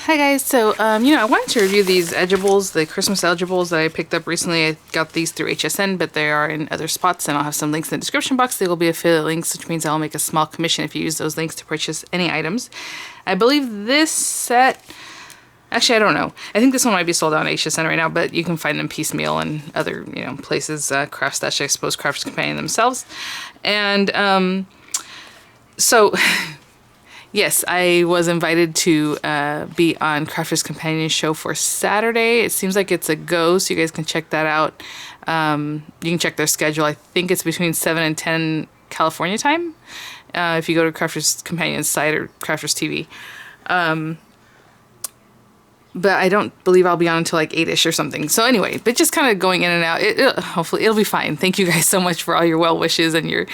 Hi guys, so I wanted to review these edgeables, the Christmas edgeables that I picked up recently. I got these through HSN, but they are in other spots, and I'll have some links in the description box. They will be affiliate links, which means I'll make a small commission if you use those links to purchase any items. I believe this set, actually I don't know, I think this one might be sold out on HSN right now, but you can find them piecemeal and other places, Craft Stash, I suppose, Crafters Companion themselves. And so yes, I was invited to be on Crafters Companion show for Saturday. It seems like it's a go, so you guys can check that out. You can check their schedule. I think it's between 7 and 10 California time if you go to Crafters Companion's site or Crafters TV. But I don't believe I'll be on until like 8-ish or something. So anyway, but just kind of going in and out. Hopefully it'll be fine. Thank you guys so much for all your well wishes and your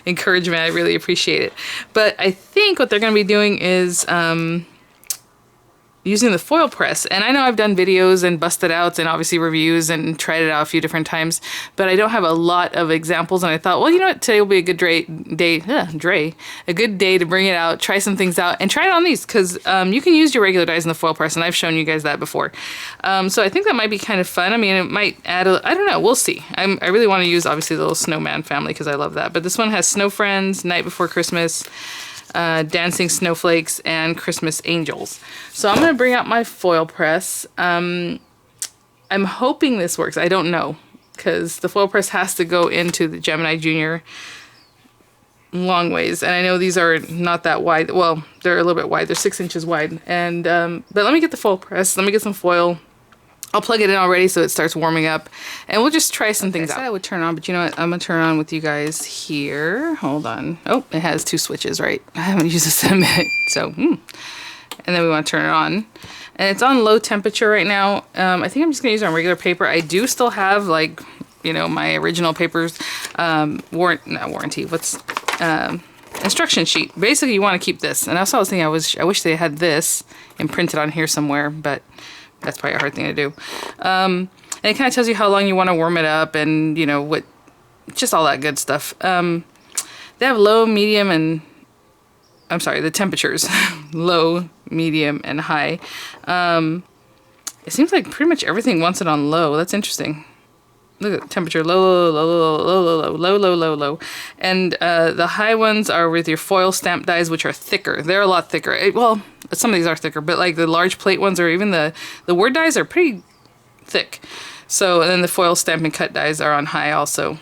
encouragement. I really appreciate it. But I think what they're going to be doing is using the FoilPress. And I know I've done videos and busted outs and obviously reviews and tried it out a few different times, but I don't have a lot of examples. And I thought, well, you know what, today will be a good a good day to bring it out, try some things out, and try it on these, because you can use your regular dies in the FoilPress, and I've shown you guys that before. So I think that might be kind of fun. I mean, it might add I don't know, we'll see. I really want to use, obviously, the little snowman family, because I love that. But this one has Snow Friends, Night Before Christmas, Dancing Snowflakes, and Christmas Angels. So I'm going to bring out my FoilPress. I'm hoping this works. I don't know, because the FoilPress has to go into the Gemini Junior long ways, and I know these are not that wide. Well, they're a little bit wide. They're 6 inches wide. And but let me get the FoilPress. Let me get some foil. I'll plug it in already so it starts warming up, and we'll just try some things out. I said I would turn on, but you know what? I'm going to turn on with you guys here. Hold on. Oh, it has 2 switches, right? I haven't used this in a minute, so, And then we want to turn it on. And it's on low temperature right now. I think I'm just going to use it on regular paper. I do still have, like, my original papers, not warranty, instruction sheet. Basically, you want to keep this. And that's what I was thinking. I wish they had this imprinted on here somewhere, but that's probably a hard thing to do. And it kind of tells you how long you want to warm it up, and just all that good stuff. They have low, medium, and the temperatures, low, medium, and high. It seems like pretty much everything wants it on low. That's interesting. Look at the temperature, low, low, low, low, low, low, low, low, low, low. And the high ones are with your foil stamp dies, which are thicker. They're a lot thicker. Well, some of these are thicker, but like the large plate ones, or even the word dies, are pretty thick. So, and then the foil stamp and cut dies are on high also.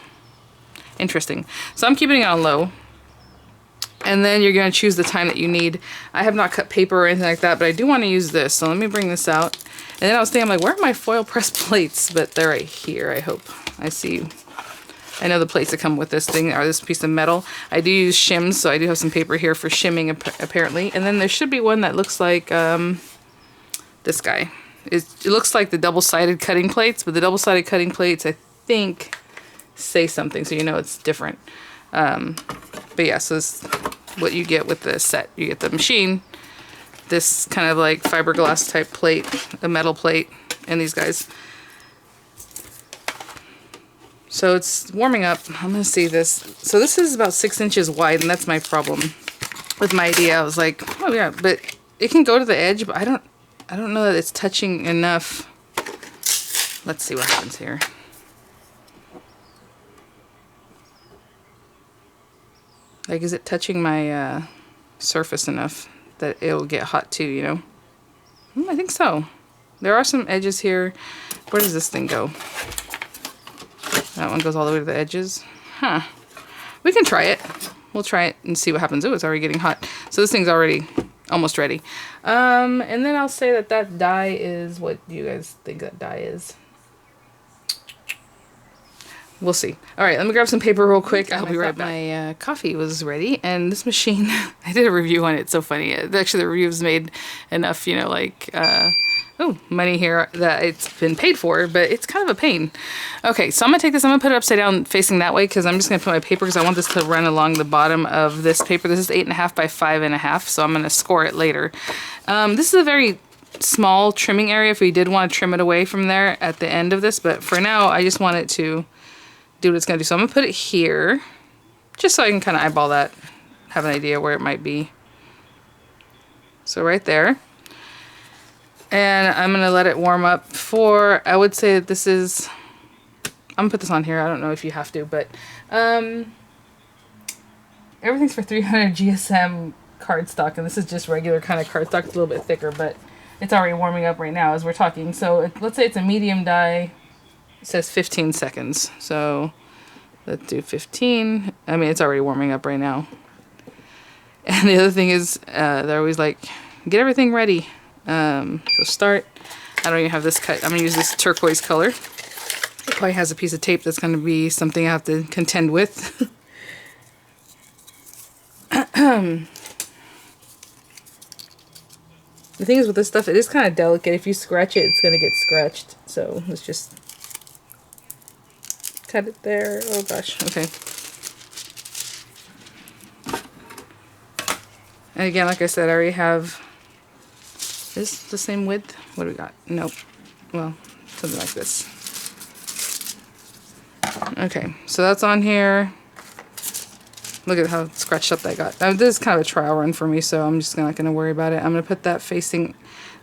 Interesting. So I'm keeping it on low. And then you're going to choose the time that you need. I have not cut paper or anything like that, but I do want to use this. So let me bring this out. And then I was thinking, I'm like, where are my foil press plates? But they're right here, I hope. I see. I know the plates that come with this thing are this piece of metal. I do use shims, so I do have some paper here for shimming, apparently. And then there should be one that looks like this guy. It looks like the double-sided cutting plates, but the double-sided cutting plates, I think, say something, so you know it's different. But yeah, so this is what you get with the set. You get the machine, this kind of like fiberglass type plate, a metal plate, and these guys. So it's warming up. I'm gonna see this. So this is about 6 inches wide, and that's my problem with my idea. I was like, oh yeah, but it can go to the edge, but I don't know that it's touching enough. Let's see what happens here. Like, is it touching my surface enough that it'll get hot too, I think so. There are some edges here. Where does this thing go? That one goes all the way to the edges. Huh. We can try it. We'll try it and see what happens. Oh, it's already getting hot. So this thing's already almost ready. And then I'll say that die is, what do you guys think that die is? We'll see. All right, let me grab some paper real quick. I'll be right back. My coffee was ready, and this machine, I did a review on it. It's so funny. Actually, the review's made enough, money here that it's been paid for, but it's kind of a pain. Okay, so I'm going to take this, I'm going to put it upside down facing that way, because I'm just going to put my paper, because I want this to run along the bottom of this paper. This is 8.5 by 5.5, so I'm going to score it later. This is a very small trimming area if we did want to trim it away from there at the end of this, but for now, I just want it to do what it's going to do. So I'm going to put it here, just so I can kind of eyeball that, have an idea where it might be. So right there. And I'm gonna let it warm up for, I would say that this is, I'm gonna put this on here. I don't know if you have to, but everything's for 300 GSM cardstock, and this is just regular kind of cardstock. It's a little bit thicker, but it's already warming up right now as we're talking. So let's say it's a medium die. It says 15 seconds. So let's do 15. I mean, it's already warming up right now. And the other thing is, they're always like, get everything ready. So start. I don't even have this cut. I'm gonna use this turquoise color. It probably has a piece of tape that's gonna be something I have to contend with. The thing is with this stuff, it is kind of delicate. If you scratch it, it's gonna get scratched. So let's just cut it there. Oh gosh, okay. And again, like I said, I already have, is the same width? What do we got? Nope. Well, something like this. Okay, so that's on here. Look at how scratched up that got. Now, this is kind of a trial run for me, so I'm just not going to worry about it. I'm going to put that facing,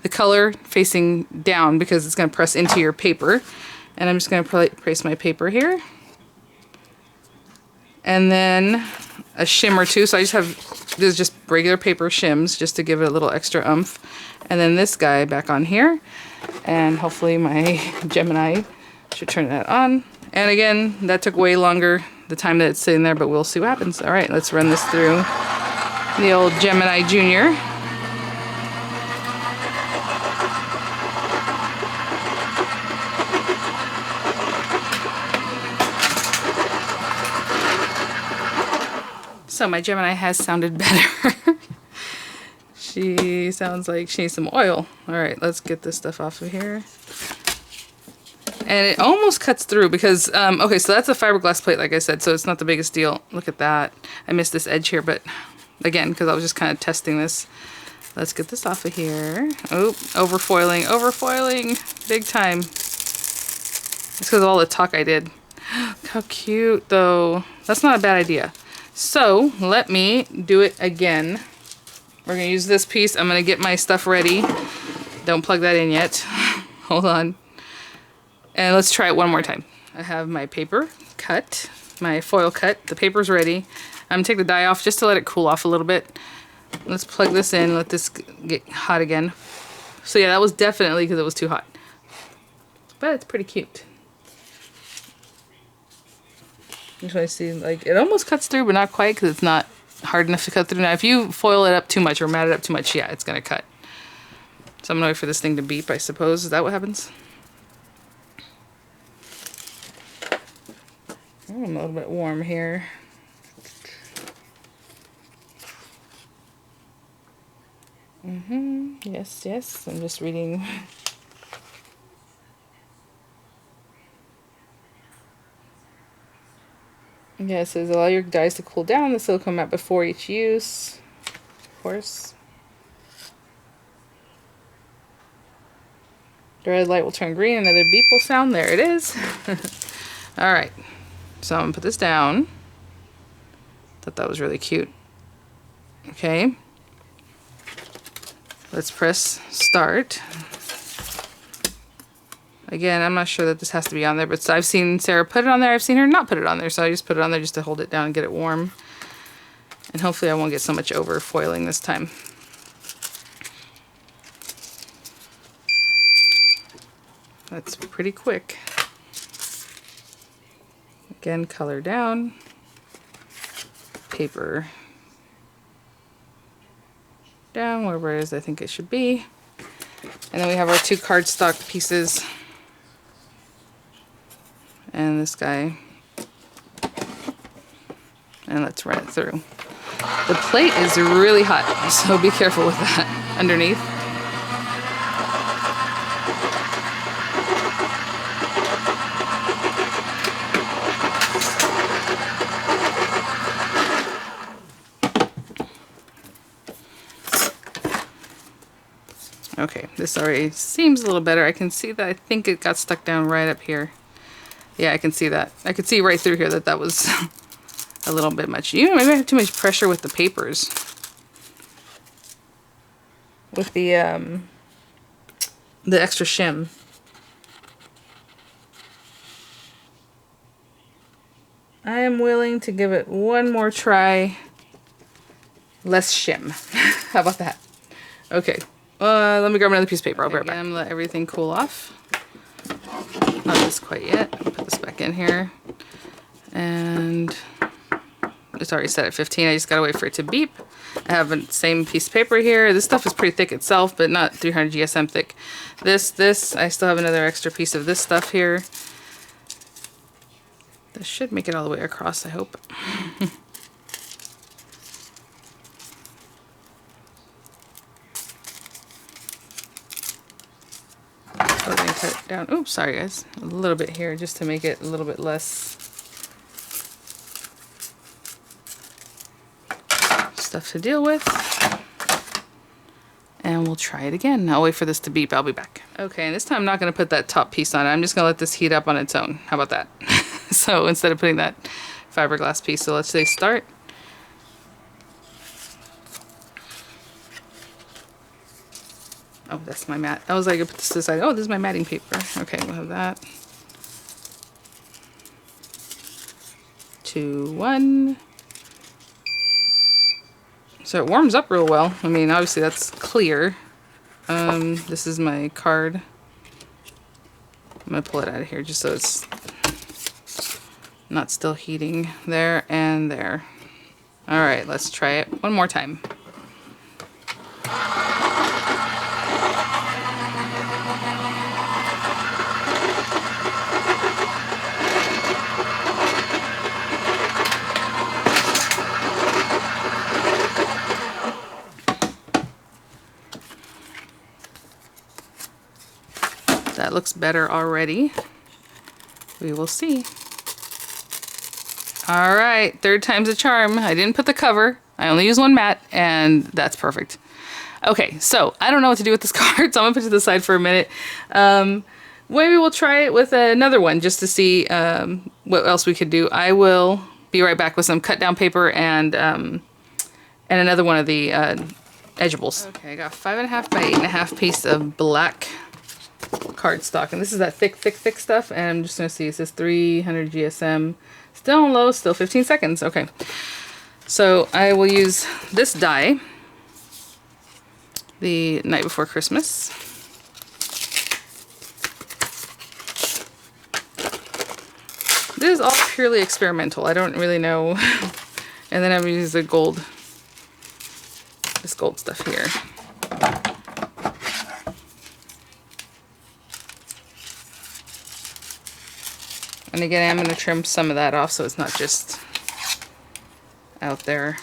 the color facing down because it's going to press into your paper. And I'm just going to place my paper here. And then a shim or two. So I just have, this is just regular paper shims just to give it a little extra oomph. And then this guy back on here. And hopefully my Gemini should turn that on. And again, that took way longer, the time that it's sitting there, but we'll see what happens. All right, let's run this through the old Gemini Junior. So my Gemini has sounded better. She sounds like she needs some oil. All right, let's get this stuff off of here. And it almost cuts through because, okay, so that's a fiberglass plate, like I said, so it's not the biggest deal. Look at that. I missed this edge here, but again, because I was just kind of testing this. Let's get this off of here. Oh, overfoiling, overfoiling, big time. It's because of all the talk I did. How cute, though. That's not a bad idea. So, let me do it again. We're going to use this piece. I'm going to get my stuff ready. Don't plug that in yet. Hold on. And let's try it one more time. I have my paper cut, my foil cut. The paper's ready. I'm going to take the die off just to let it cool off a little bit. Let's plug this in, let this get hot again. So yeah, that was definitely because it was too hot. But it's pretty cute. You just want to see, like, it almost cuts through, but not quite because it's not hard enough to cut through. Now, if you foil it up too much or mat it up too much, yeah, it's going to cut. So I'm going to wait for this thing to beep, I suppose. Is that what happens? Oh, I'm a little bit warm here. Yes, yes. I'm just reading. Yeah, it says allow your dies to cool down. The silicone mat before each use. Of course. The red light will turn green. Another beep will sound. There it is. All right. So I'm gonna put this down. Thought that was really cute. Okay. Let's press start. Again, I'm not sure that this has to be on there, but I've seen Sarah put it on there. I've seen her not put it on there, so I just put it on there just to hold it down and get it warm. And hopefully I won't get so much over foiling this time. That's pretty quick. Again, color down, paper down, wherever it is I think it should be. And then we have our two cardstock pieces. And this guy. And let's run it through. The plate is really hot, so be careful with that underneath. Okay, this already seems a little better. I can see that I think it got stuck down right up here. Yeah, I can see that. I could see right through here that that was a little bit much. You know, maybe I have too much pressure with the papers. With the the extra shim. I am willing to give it one more try. Less shim. How about that? Okay. Let me grab another piece of paper. I'll be right back. I'm gonna let everything cool off. Not this quite yet. Put this back in here. And it's already set at 15. I just gotta wait for it to beep. I have the same piece of paper here. This stuff is pretty thick itself, but not 300 GSM thick. This, I still have another extra piece of this stuff here. This should make it all the way across, I hope. So I'm gonna cut it down. Oops, sorry guys. A little bit here just to make it a little bit less stuff to deal with. And we'll try it again. I'll wait for this to beep. I'll be back. Okay, and this time I'm not going to put that top piece on it. I'm just going to let this heat up on its own. How about that? So instead of putting that fiberglass piece, so let's say start. Oh, that's my mat. I was like, I put this to the side. Oh, this is my matting paper. Okay, we'll have that. 2, 1. So it warms up real well. I mean, obviously that's clear. This is my card. I'm gonna pull it out of here just so it's not still heating. There and there. All right, let's try it one more time. That looks better already. We will see. All right, third time's a charm. I didn't put the cover. I only use one mat, and that's perfect. Okay, so I don't know what to do with this card, so I'm gonna put it to the side for a minute. Maybe we'll try it with another one just to see what else we could do. I will be right back with some cut down paper and another one of the edgeables. Okay, I got 5.5 by 8.5 piece of black cardstock, and this is that thick stuff, and I'm just gonna see, it says 300 GSM, still on low, still 15 seconds. Okay, so I will use this die, the Night Before Christmas. This is all purely experimental. I don't really know. And then I'm gonna use the gold, this gold stuff here. And again, I'm going to trim some of that off so it's not just out there.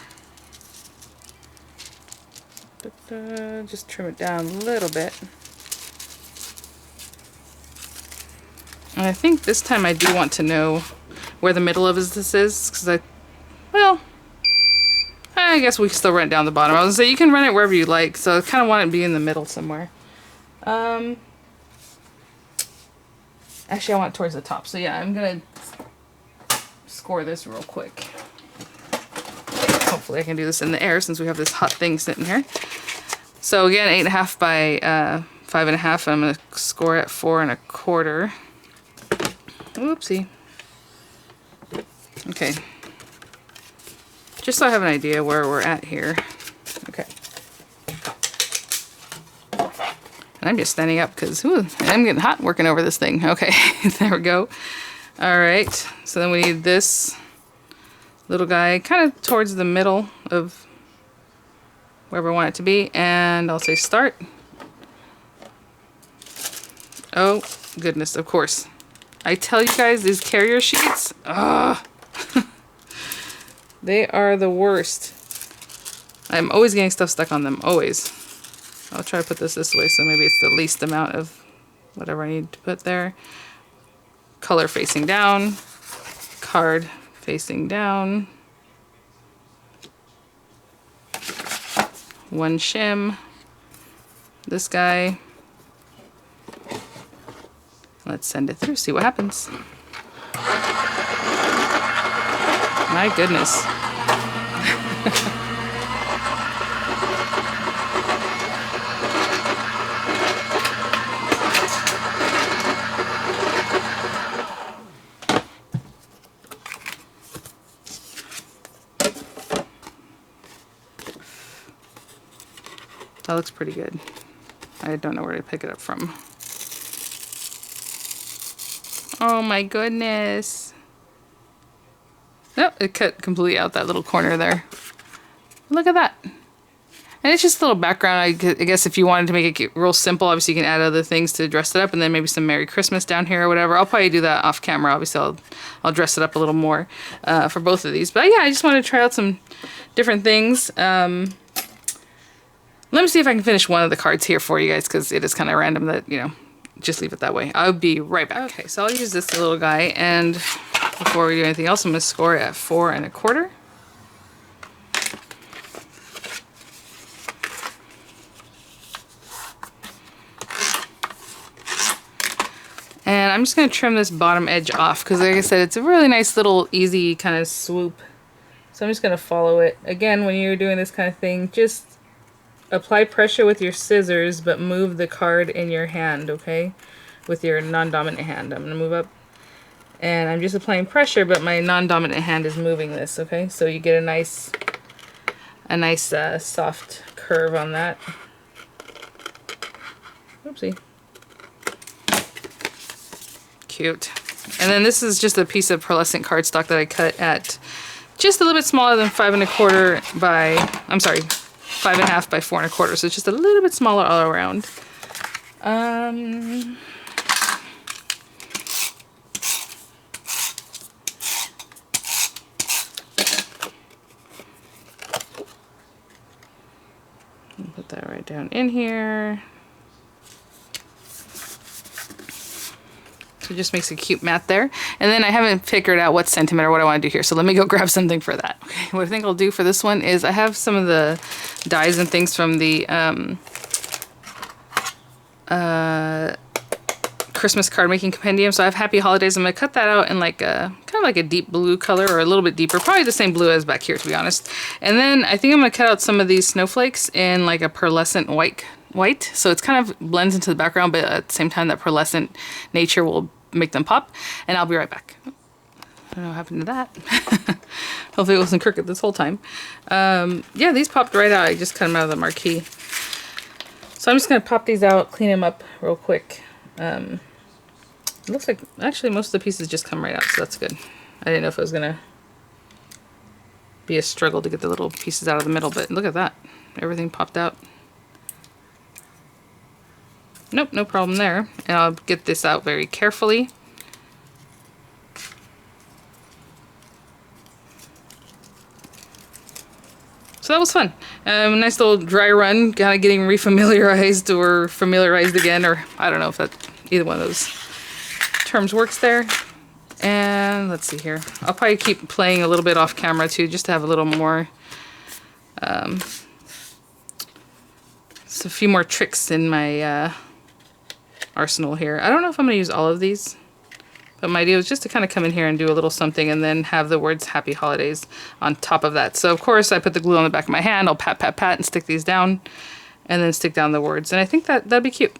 Just trim it down a little bit. And I think this time I do want to know where the middle of this is, because I guess we can still run it down the bottom. I was going to say you can run it wherever you like, so I kind of want it to be in the middle somewhere. Actually, I want it towards the top. So yeah, I'm going to score this real quick. Hopefully I can do this in the air since we have this hot thing sitting here. So again, 8.5 by 5.5. I'm going to score it 4 1/4. Oopsie. Okay. Just so I have an idea where we're at here. Okay. And I'm just standing up because I'm getting hot working over this thing. Okay, there we go. All right, so then we need this little guy kind of towards the middle of wherever I want it to be. And I'll say start. Oh, goodness, of course. I tell you guys, these carrier sheets, ugh. They are the worst. I'm always getting stuff stuck on them, always. I'll try to put this way so maybe it's the least amount of whatever I need to put there. Color facing down, card facing down, one shim, this guy. Let's send it through, see what happens. My goodness. That looks pretty good. I don't know where to pick it up from. Oh my goodness. Nope, it cut completely out that little corner there. Look at that. And it's just a little background. I guess if you wanted to make it real simple, obviously you can add other things to dress it up, and then maybe some Merry Christmas down here or whatever. I'll probably do that off camera. Obviously I'll dress it up a little more for both of these. But yeah, I just wanted to try out some different things. Let me see if I can finish one of the cards here for you guys, because it is kind of random that, you know, just leave it that way. I'll be right back. Okay, so I'll use this little guy, and before we do anything else, I'm going to score it at 4 1/4. And I'm just going to trim this bottom edge off because, like I said, it's a really nice little easy kind of swoop. So I'm just going to follow it. Again, when you're doing this kind of thing, just apply pressure with your scissors, but move the card in your hand, okay? With your non-dominant hand. I'm going to move up. And I'm just applying pressure, but my non-dominant hand is moving this, okay? So you get a nice soft curve on that. Oopsie. Cute. And then this is just a piece of pearlescent cardstock that I cut at just a little bit smaller than 5 1/4 by, I'm sorry, 5 1/2 by 4 1/4. So it's just a little bit smaller all around. Put that right down in here. It just makes a cute mat there. And then I haven't figured out what sentiment or what I want to do here, so let me go grab something for that. Okay, what I think I'll do for this one is I have some of the dies and things from the Christmas card making compendium. So I have Happy Holidays. I'm going to cut that out in like a kind of like a deep blue color, or a little bit deeper, probably the same blue as back here, to be honest. And then I think I'm going to cut out some of these snowflakes in like a pearlescent white, so it's kind of blends into the background, but at the same time that pearlescent nature will make them pop. And I'll be right back. I don't know what happened to that. Hopefully it wasn't crooked this whole time. Yeah, these popped right out. I just cut them out of the marquee. So I'm just going to pop these out, clean them up real quick. It looks like actually most of the pieces just come right out, so that's good. I didn't know if it was going to be a struggle to get the little pieces out of the middle, but look at that. Everything popped out. Nope, no problem there. And I'll get this out very carefully. So that was fun. Nice little dry run, kind of getting refamiliarized or familiarized again, or I don't know if that either one of those terms works there. And let's see here. I'll probably keep playing a little bit off camera too, just to have a little more, just a few more tricks in my arsenal here. I don't know if I'm going to use all of these, but my idea was just to kind of come in here and do a little something and then have the words Happy Holidays on top of that. So of course I put the glue on the back of my hand. I'll pat, pat, pat and stick these down and then stick down the words. And I think that'd be cute.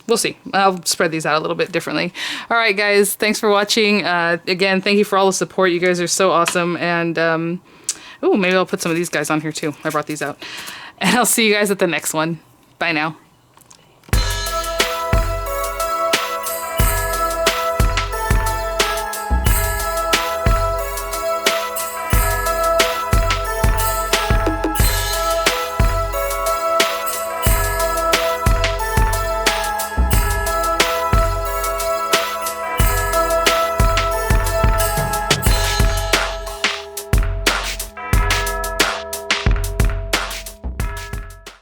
We'll see. I'll spread these out a little bit differently. All right, guys, thanks for watching. Again, thank you for all the support. You guys are so awesome. And oh, maybe I'll put some of these guys on here too. I brought these out. And I'll see you guys at the next one. Bye now.